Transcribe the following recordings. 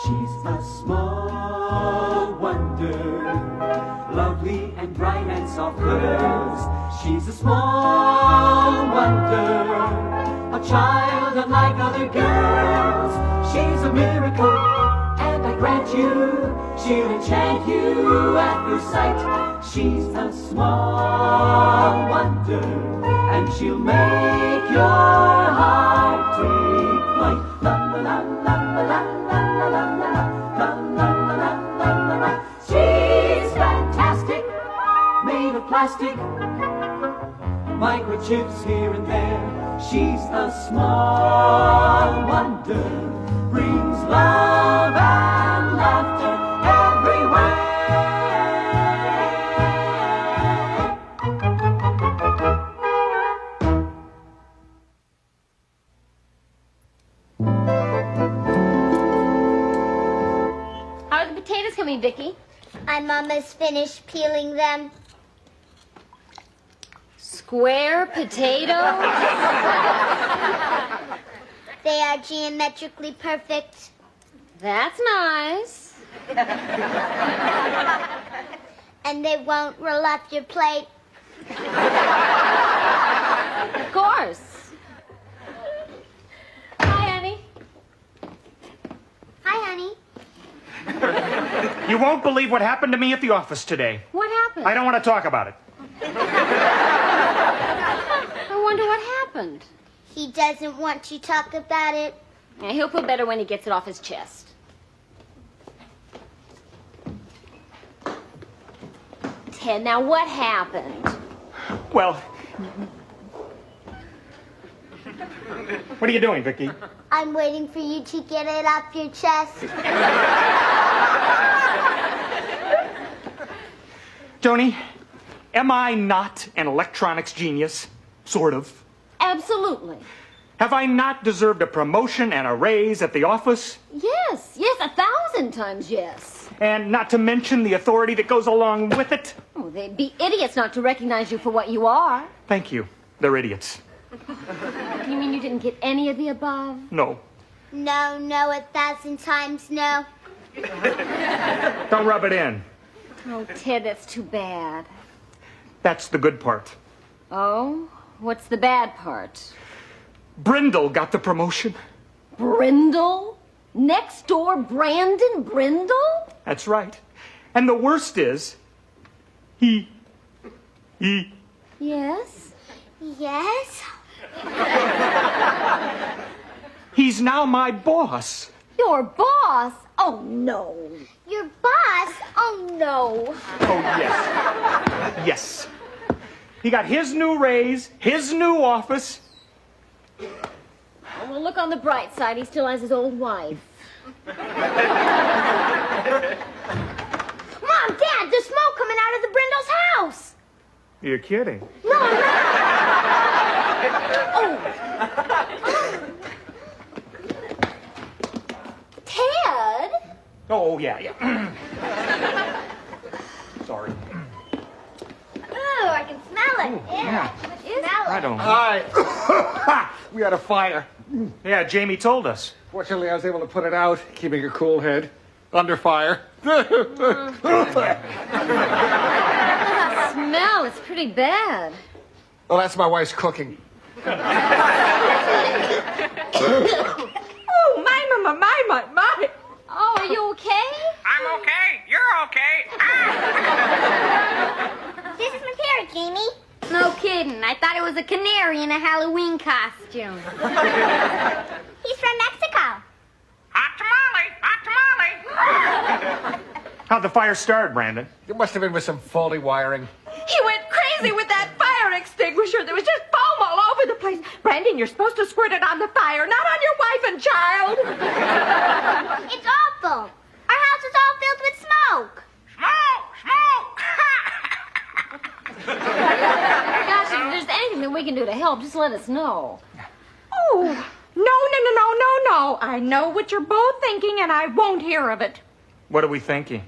She's a small wonder, lovely and bright and soft curves. She's a small wonder, a child unlike other girls. She's a miracle, and I grant you, she'll enchant you at first sight. She's a small wonder, and she'll make your heart take flight. La la la la la la la la la la la. She's fantastic, made of plastic, microchips here and there. She's a small wonder, brings love and laughter everywhere. How are the potatoes coming, Vicky? I'm almost finished peeling them. Square potatoes? They are geometrically perfect. That's nice. And they won't roll off your plate. Of course. Hi, honey. Hi, honey. You won't believe what happened to me at the office today. What happened? I don't want to talk about it. I wonder what happened. He doesn't want to talk about it. Yeah, he'll feel better when he gets it off his chest. Ted, now what happened? Well, what are you doing, Vicky? I'm waiting for you to get it off your chest. Joni, am I not an electronics genius? Sort of. Absolutely. Have I not deserved a promotion and a raise at the office? Yes, 1,000 times yes. And not to mention the authority that goes along with it? Oh, they'd be idiots not to recognize you for what you are. Thank you. They're idiots. You mean you didn't get any of the above? No. No, 1,000 times no. Don't rub it in. Oh, Ted, that's too bad. That's the good part. Oh? What's the bad part? Brindle got the promotion. Brindle? Next door Brandon Brindle? That's right. And the worst is, he. Yes? Yes? He's now my boss. Your boss? Oh, no. Your boss? Oh, no. Oh, yes. Yes. He got his new raise, his new office. Well, look on the bright side. He still has his old wife. Mom, Dad, there's smoke coming out of the Brindle's house. You're kidding. No, I'm not. Ted? Oh, yeah. Sorry. Oh, I can smell it. Yeah. Smell it. I don't know. Hi. We had a fire. Yeah, Jamie told us. Fortunately, I was able to put it out, keeping a cool head. Under fire. Smell, it's pretty bad. Well, that's my wife's cooking. Oh, my. Oh, are you okay? I'm okay. You're okay. This is my parrot, Jamie. No kidding. I thought it was a canary in a Halloween costume. He's from Mexico. Hot tamale. How'd the fire start, Brandon? It must have been with some faulty wiring. He went crazy with that fire extinguisher. There was just foam all over the place. Brandon, you're supposed to squirt it on the fire, not on your wife and child. It's awful. Our house is all filled with smoke. Smoke. Gosh, if there's anything that we can do to help, just let us know. Oh, no. I know what you're both thinking, and I won't hear of it. What are we thinking?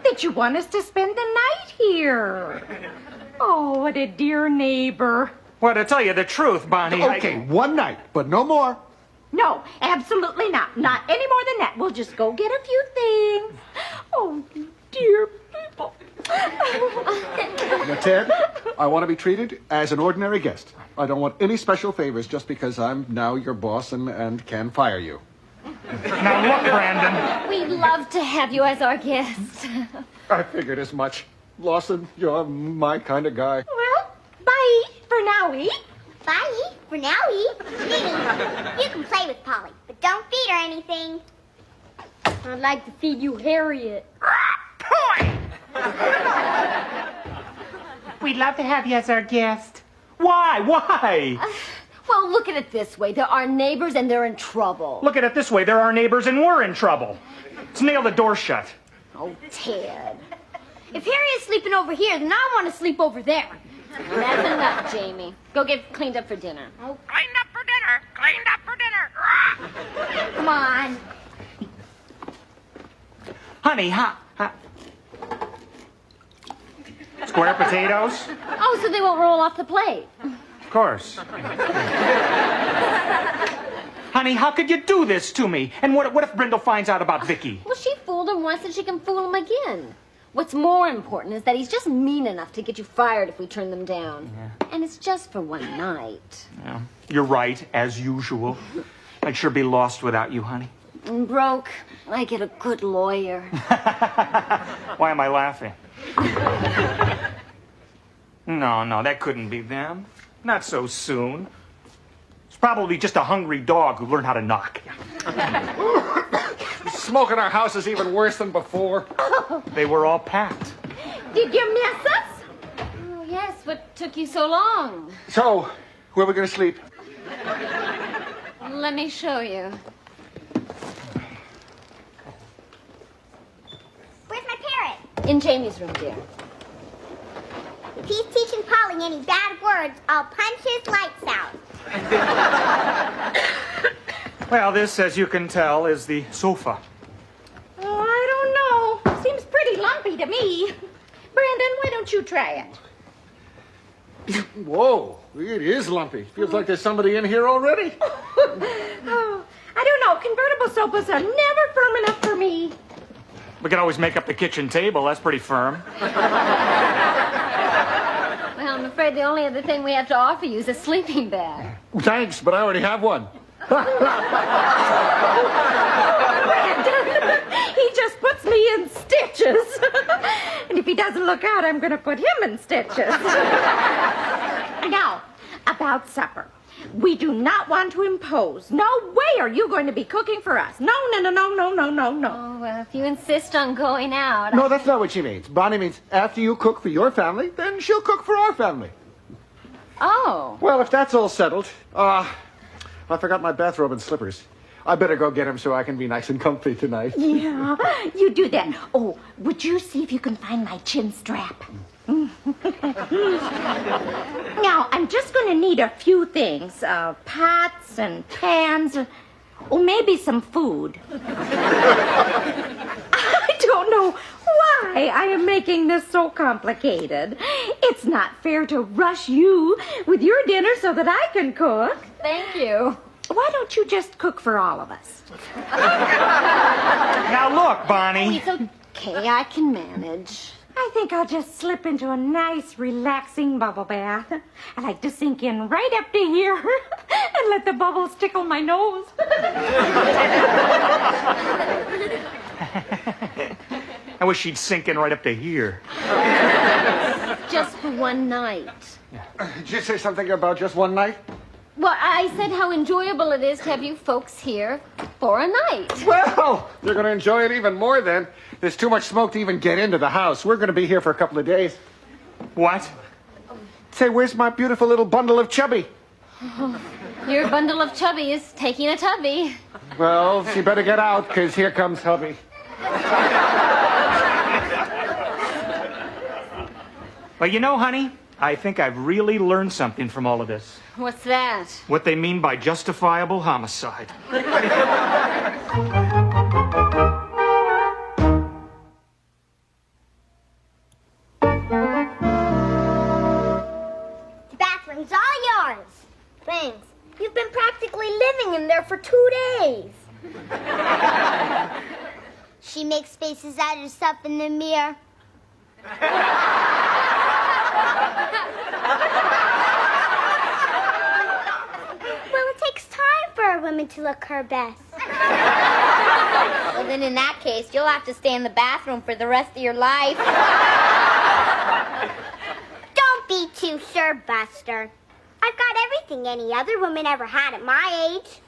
That you want us to spend the night here. Oh, what a dear neighbor. Well, to tell you the truth, Bonnie, Okay, one night, but no more. No, absolutely not. Not any more than that. We'll just go get a few things. Oh, dear people. Now, Ted, I want to be treated as an ordinary guest. I don't want any special favors just because I'm now your boss and can fire you. Now, look, Brandon. We'd love to have you as our guest. I figured as much. Lawson, you're my kind of guy. Well, bye for now-y. Bye. For now, Minnie, you can play with Polly, but don't feed her anything. I'd like to feed you Harriet. We'd love to have you as our guest. Why? Why? Well, look at it this way. They're our neighbors and they're in trouble. Look at it this way. They're our neighbors and we're in trouble. Let's nail the door shut. Oh, Ted. If Harriet's sleeping over here, then I want to sleep over there. That's enough, Jamie. Go get cleaned up for dinner. Cleaned up for dinner. Cleaned up for dinner. Come on. Honey, square potatoes? Oh, so they won't roll off the plate. Of course. Honey, how could you do this to me? And what if Brindle finds out about Vicky? Well, she fooled him once and she can fool him again. What's more important is that he's just mean enough to get you fired if we turn them down. Yeah. And it's just for one night. Yeah, you're right, as usual. I'd sure be lost without you, honey. And broke. I get a good lawyer. Why am I laughing? No, that couldn't be them. Not so soon. It's probably just a hungry dog who learned how to knock. Smoke in our house is even worse than before. They were all packed. Did you miss us? Oh, yes. What took you so long? So, where are we going to sleep? Let me show you. Where's my parrot? In Jamie's room, dear. If he's teaching Polly any bad words, I'll punch his lights out. Well, this, as you can tell, is the sofa. Oh, I don't know. Seems pretty lumpy to me. Brandon, why don't you try it? Whoa, it is lumpy. Feels like there's somebody in here already. Oh, I don't know. Convertible sofas are never firm enough for me. We can always make up the kitchen table. That's pretty firm. Well, I'm afraid the only other thing we have to offer you is a sleeping bag. Thanks, but I already have one. Brandon, he just puts me in stitches. And if he doesn't look out, I'm going to put him in stitches. Now, about supper. We do not want to impose. No way are you going to be cooking for us. No. Oh, well, if you insist on going out... No, that's not what she means. Bonnie means after you cook for your family, then she'll cook for our family. Oh. Well, if that's all settled, I forgot my bathrobe and slippers. I better go get them so I can be nice and comfy tonight. Yeah, you do that. Oh, would you see if you can find my chin strap? Now, I'm just going to need a few things. Pots and pans, or maybe some food. I don't know why I am making this so complicated. It's not fair to rush you with your dinner so that I can cook. Thank you. Why don't you just cook for all of us? Now look, Bonnie. It's okay. I can manage. I think I'll just slip into a nice, relaxing bubble bath. I like to sink in right up to here and let the bubbles tickle my nose. I wish she'd sink in right up to here. Just for one night. Did you say something about just one night? Well, I said how enjoyable it is to have you folks here for a night. Well, you're going to enjoy it even more then. There's too much smoke to even get into the house. We're going to be here for a couple of days. What? Say, where's my beautiful little bundle of chubby? Your bundle of chubby is taking a tubby. Well, she better get out, because here comes hubby. Well, you know, honey, I think I've really learned something from all of this. What's that? What they mean by justifiable homicide. The bathroom bathroom's all yours. Thanks. You've been practically living in there for 2 days. She makes faces at herself in the mirror. Well, it takes time for a woman to look her best. Well, then in that case, you'll have to stay in the bathroom for the rest of your life. Don't be too sure, Buster. I've got everything any other woman ever had at my age.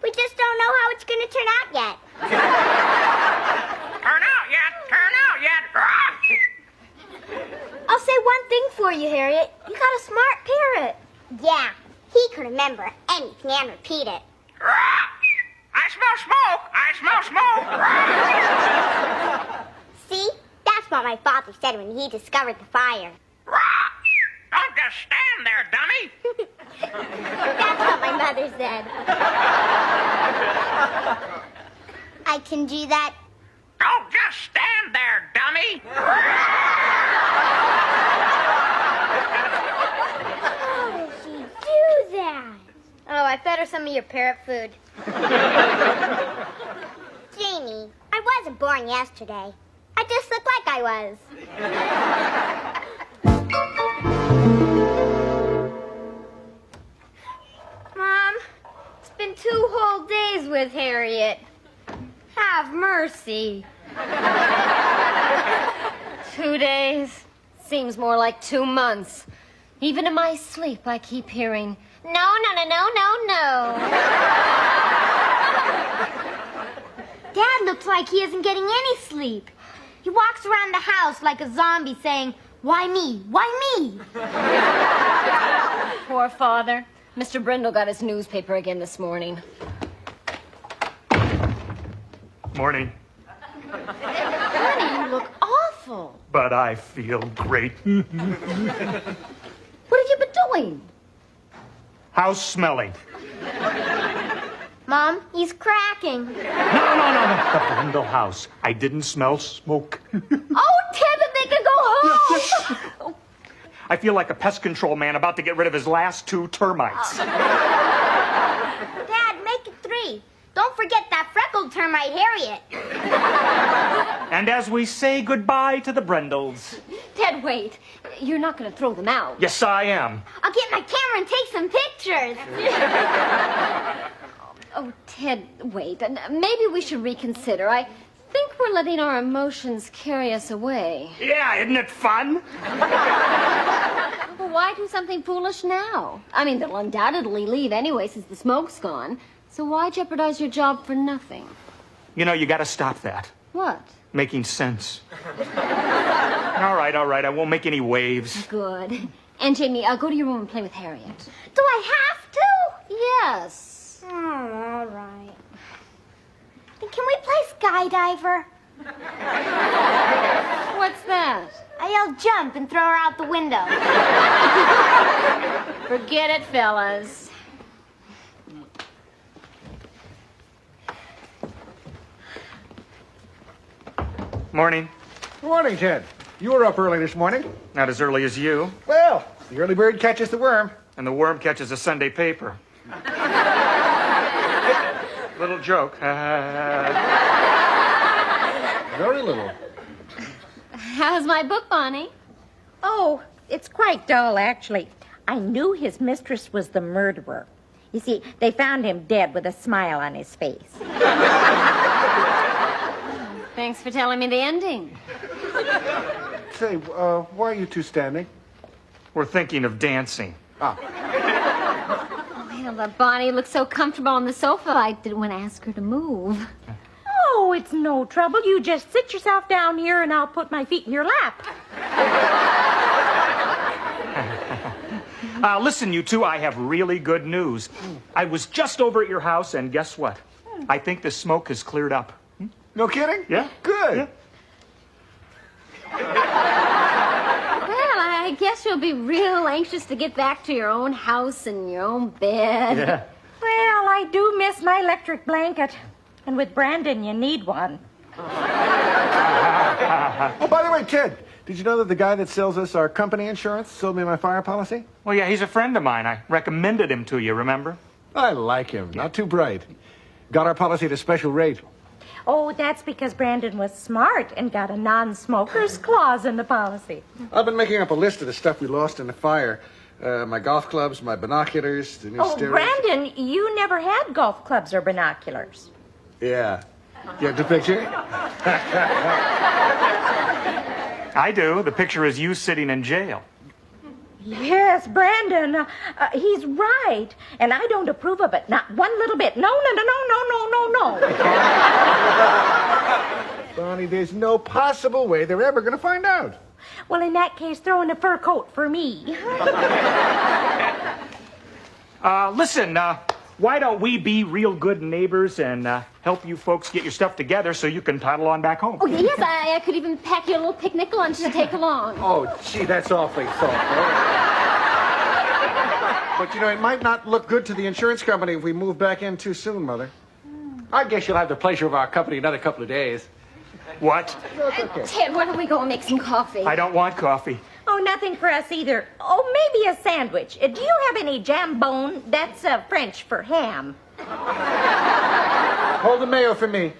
We just don't know how it's going to turn out yet. Turn out yet. Turn out yet. I'll say one thing for you, Harriet. You got a smart parrot. Yeah, he can remember anything and repeat it. I smell smoke. I smell smoke. See? That's what my father said when he discovered the fire. Don't just stand there, dummy. That's what my mother said. I can do that. Don't just stand there, dummy. How did she do that? Oh, I fed her some of your parrot food. Jamie, I wasn't born yesterday. I just look like I was. Mom, it's been 2 whole days with Harriet. Have mercy. 2 days? Seems more like 2 months. Even in my sleep, I keep hearing, no, no, no, no, no, no. Dad looks like he isn't getting any sleep. He walks around the house like a zombie saying, why me? Why me? Poor father. Mr. Brindle got his newspaper again this morning. Morning. Honey, you look awful. But I feel great. What have you been doing? How's smelling? Mom, he's cracking. No. The Brindle house. I didn't smell smoke. Oh, Ted, that they can go home. I feel like a pest control man about to get rid of his last 2 termites. Dad, make it 3. Don't forget that freckled termite, Harriet. And as we say goodbye to the Brindles. Ted, wait. You're not going to throw them out. Yes, I am. I'll get my camera and take some pictures. Oh, Ted, wait. Maybe we should reconsider. I think we're letting our emotions carry us away. Yeah, isn't it fun? Well, why do something foolish now? I mean, they'll undoubtedly leave anyway since the smoke's gone. So why jeopardize your job for nothing? You know, you gotta stop that. What? Making sense. All right. I won't make any waves. Good. And Jamie, I'll go to your room and play with Harriet. Do I have to? Yes. Oh, all right. Then can we play skydiver? What's that? I'll jump and throw her out the window. Forget it, fellas. Morning. Morning, Ted. You were up early this morning. Not as early as you. Well, the early bird catches the worm. And the worm catches a Sunday paper. Little joke. Very little. How's my book, Bonnie? Oh, it's quite dull, actually. I knew his mistress was the murderer. You see, they found him dead with a smile on his face. Thanks for telling me the ending. Say, why are you two standing? We're thinking of dancing. Well, Bonnie looked so comfortable on the sofa, I didn't want to ask her to move. Oh, it's no trouble. You just sit yourself down here and I'll put my feet in your lap. Listen, you two, I have really good news. I was just over at your house, and guess what? I think the smoke has cleared up. No kidding? Yeah? Good. Yeah. Well, I guess you'll be real anxious to get back to your own house and your own bed. Yeah. Well, I do miss my electric blanket. And with Brandon, you need one. Oh, by the way, Ted, Did you know that the guy that sells us our company insurance sold me my fire policy? Well, yeah, he's a friend of mine. I recommended him to you, remember? I like him. Not too bright. Got our policy at a special rate. Oh, that's because Brandon was smart and got a non-smoker's clause in the policy. I've been making up a list of the stuff we lost in the fire. My golf clubs, my binoculars, the new stereo. Brandon, you never had golf clubs or binoculars. Yeah. Get the picture? I do. The picture is you sitting in jail. Yes, Brandon, he's right. And I don't approve of it, not one little bit. No. Bonnie, there's no possible way they're ever going to find out. Well, in that case, throw in a fur coat for me. Listen, why don't we be real good neighbors and help you folks get your stuff together so you can toddle on back home? Oh, yes, I could even pack you a little picnic lunch to take along. Oh, gee, that's awfully thoughtful. But, you know, it might not look good to the insurance company if we move back in too soon, Mother. I guess you'll have the pleasure of our company another couple of days. What? Okay. Ted, why don't we go and make some coffee? I don't want coffee. Oh, nothing for us either. Oh, maybe a sandwich. Do you have any jambone? That's French for ham. Hold the mayo for me.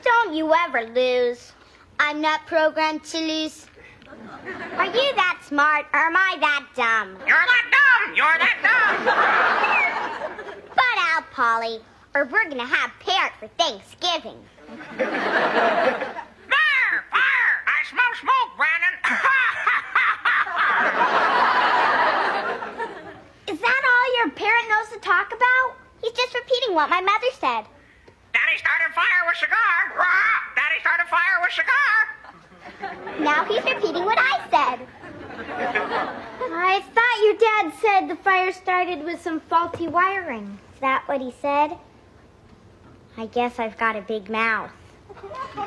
Don't you ever lose. I'm not programmed to lose. Are you that smart, or am I that dumb? You're that dumb! You're that dumb! Butt out, Polly, or we're gonna have parrot for Thanksgiving. There! Fire! I smell smoke, Brandon! Is that all your parrot knows to talk about? He's just repeating what my mother said. Daddy started fire with cigar! Rah! Daddy started fire with cigar! Now he's repeating what I said. I thought your dad said the fire started with some faulty wiring. Is that what he said? I guess I've got a big mouth.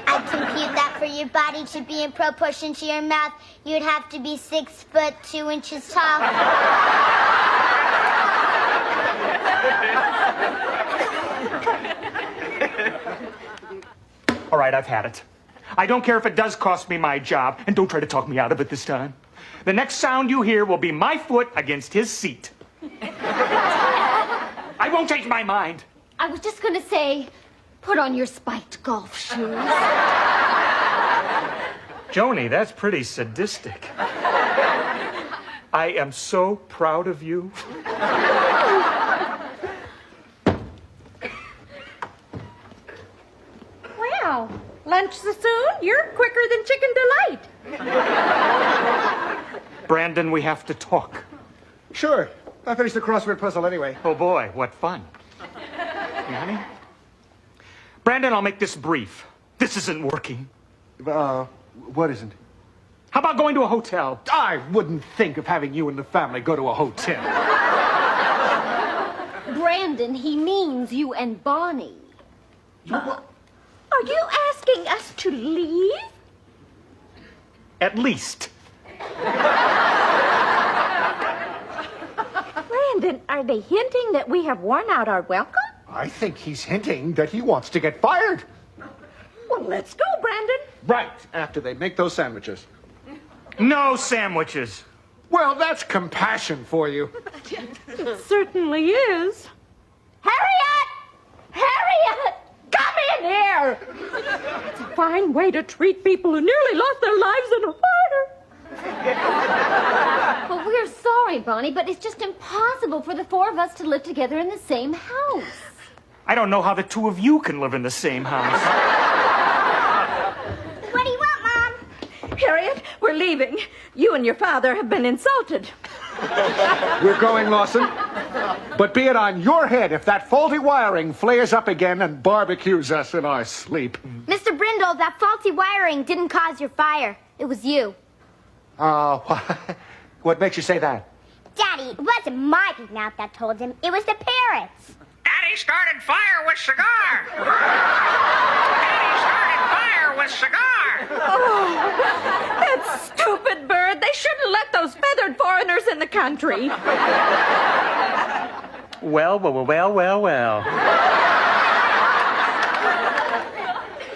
I'd compute that for your body to be in proportion to your mouth, you'd have to be 6 foot 2 inches tall. All right, I've had it. I don't care if it does cost me my job, and don't try to talk me out of it this time. The next sound you hear will be my foot against his seat. I won't change my mind. I was just going to say, put on your spiked golf shoes. Joni, that's pretty sadistic. I am so proud of you. Well, lunch so soon? You're quicker than Chicken Delight. Brandon, we have to talk. Sure. I finished the crossword puzzle anyway. Oh, boy, what fun. Hey, honey? Brandon, I'll make this brief. This isn't working. What isn't? How about going to a hotel? I wouldn't think of having you and the family go to a hotel. Brandon, he means you and Bonnie. Are you asking us to leave? At least. Brandon, are they hinting that we have worn out our welcome? I think he's hinting that he wants to get fired. Well, let's go, Brandon. Right, after they make those sandwiches. No sandwiches. Well, that's compassion for you. It certainly is. Harriet! Harriet! Come in here! It's a fine way to treat people who nearly lost their lives in a fire. Well, we're sorry, Bonnie, but it's just impossible for the four of us to live together in the same house. I don't know how the two of you can live in the same house. What do you want, Mom? Harriet, we're leaving. You and your father have been insulted. We're going, Lawson. But be it on your head if that faulty wiring flares up again and barbecues us in our sleep. Mr. Brindle, that faulty wiring didn't cause your fire. It was you. What makes you say that? Daddy, it wasn't my big mouth that told him. It was the parrots. Daddy started fire with cigar! Daddy started fire with cigar. Oh, that stupid bird. They shouldn't let those feathered foreigners in the country. Well.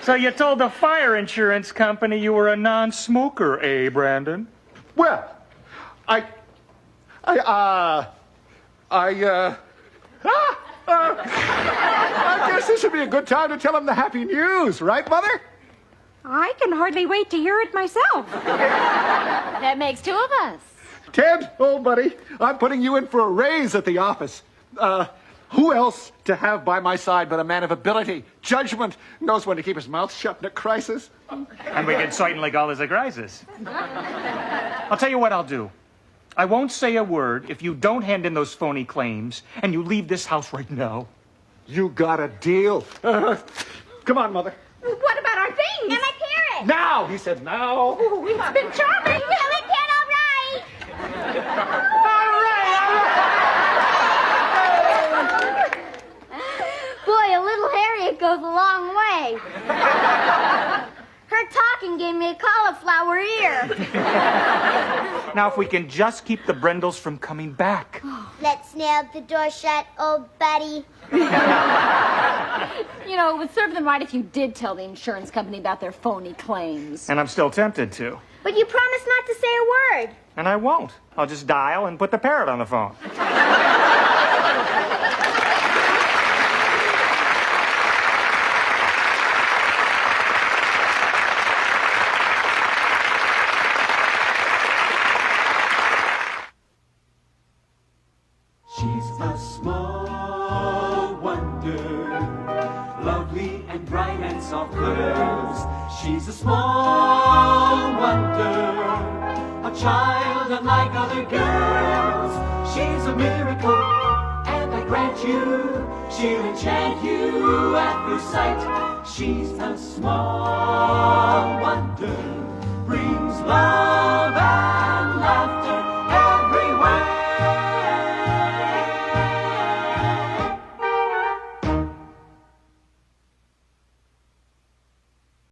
So you told the fire insurance company you were a non-smoker, eh, Brandon? Well, I guess this would be a good time to tell him the happy news, right, Mother? I can hardly wait to hear it myself. That makes two of us. Ted, old buddy, I'm putting you in for a raise at the office. Who else to have by my side but a man of ability, judgment, knows when to keep his mouth shut in a crisis? And we can certainly call this a crisis. I'll tell you what I'll do. I won't say a word if you don't hand in those phony claims and you leave this house right now. You got a deal. Come on, Mother. What about our things? And my parrot. Now, he said now. Oh, it's been charming. And my pet, all right. Boy, a little Harriet goes a long way. Her talking gave me a cauliflower ear. Now, if we can just keep the Brendels from coming back. Let's nail the door shut, old buddy. You know, it would serve them right if you did tell the insurance company about their phony claims. And I'm still tempted to. But you promised not to say a word. And I won't. I'll just dial and put the parrot on the phone. She's a small wonder, lovely and bright and soft curves. She's a small wonder, a child unlike other girls. She's a miracle, and I grant you, she'll enchant you at first sight. She's a small wonder, brings love